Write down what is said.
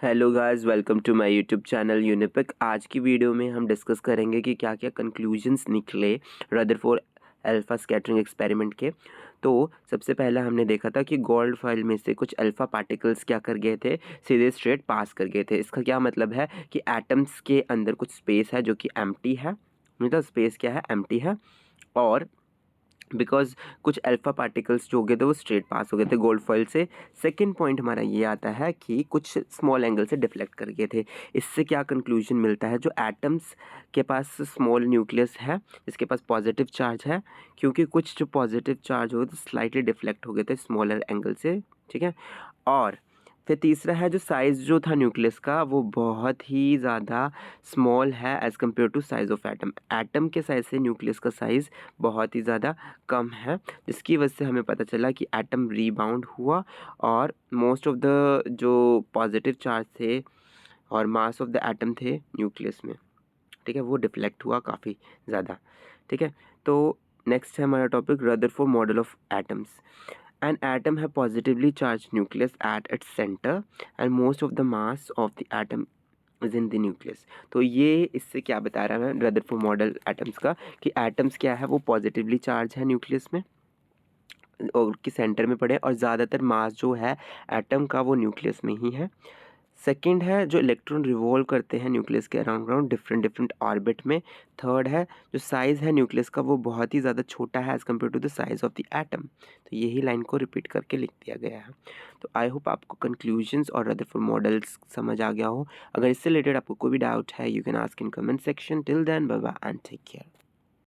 Hello guys, welcome to my YouTube channel Unipik. आज की video में हम डिस्कस करेंगे कि क्या क्या कंक्लूजन्स निकले रदरफोर्ड अल्फ़ा स्कैटरिंग एक्सपेरिमेंट के। तो सबसे पहला हमने देखा था कि गोल्ड फॉइल में से कुछ अल्फ़ा पार्टिकल्स क्या कर गए थे, सीधे स्ट्रेट पास कर गए थे। इसका क्या मतलब है कि एटम्स के अंदर कुछ स्पेस है जो कि एम्प्टी है, मतलब स्पेस क्या है, एम्प्टी है। और बिकॉज कुछ अल्फ़ा पार्टिकल्स जो हो गए थे वो स्ट्रेट पास हो गए थे गोल्ड फॉइल से। सेकंड पॉइंट हमारा ये आता है कि कुछ स्मॉल एंगल से डिफ्लेक्ट कर गए थे। इससे क्या कंक्लूजन मिलता है, जो एटम्स के पास स्मॉल न्यूक्लियस है, इसके पास पॉजिटिव चार्ज है, क्योंकि कुछ जो पॉजिटिव चार्ज हो गए तो स्लाइटली डिफ्लेक्ट हो गए थे स्मॉलर एंगल से, ठीक है। और फिर तीसरा है जो साइज़ जो था न्यूक्लियस का वो बहुत ही ज़्यादा स्मॉल है as compare to size of atom. Atom के साइज़ से न्यूक्लियस का साइज़ बहुत ही ज़्यादा कम है, जिसकी वजह से हमें पता चला कि एटम रीबाउंड हुआ और मोस्ट ऑफ द जो पॉजिटिव चार्ज थे और मास ऑफ द एटम थे न्यूक्लियस में, ठीक है, वो डिफ्लेक्ट हुआ काफ़ी ज़्यादा, ठीक है। तो नेक्स्ट है हमारा topic Rutherford model of atoms. An atom has positively charged nucleus at its center and most of the mass of the atom is in the nucleus। तो ये इससे क्या बता रहा है रदरफोर्ड मॉडल एटम्स का, कि एटम्स क्या है वो पॉजिटिवली चार्ज है न्यूक्लियस में और के सेंटर में पड़े और ज़्यादातर मास जो है एटम का वो न्यूक्लियस में ही है। सेकंड है जो इलेक्ट्रॉन रिवॉल्व करते हैं न्यूक्लियस के around around different different orbit में। थर्ड है जो साइज़ है न्यूक्लियस का वो बहुत ही ज़्यादा छोटा है as compare to the size of the atom. तो यही लाइन को रिपीट करके लिख दिया गया है। तो आई होप आपको कंक्लूजन्स और रदरफोर्ड मॉडल्स समझ आ गया हो। अगर इससे रिलेटेड आपको कोई भी डाउट है you can ask in comment section. Till then bye bye and take care.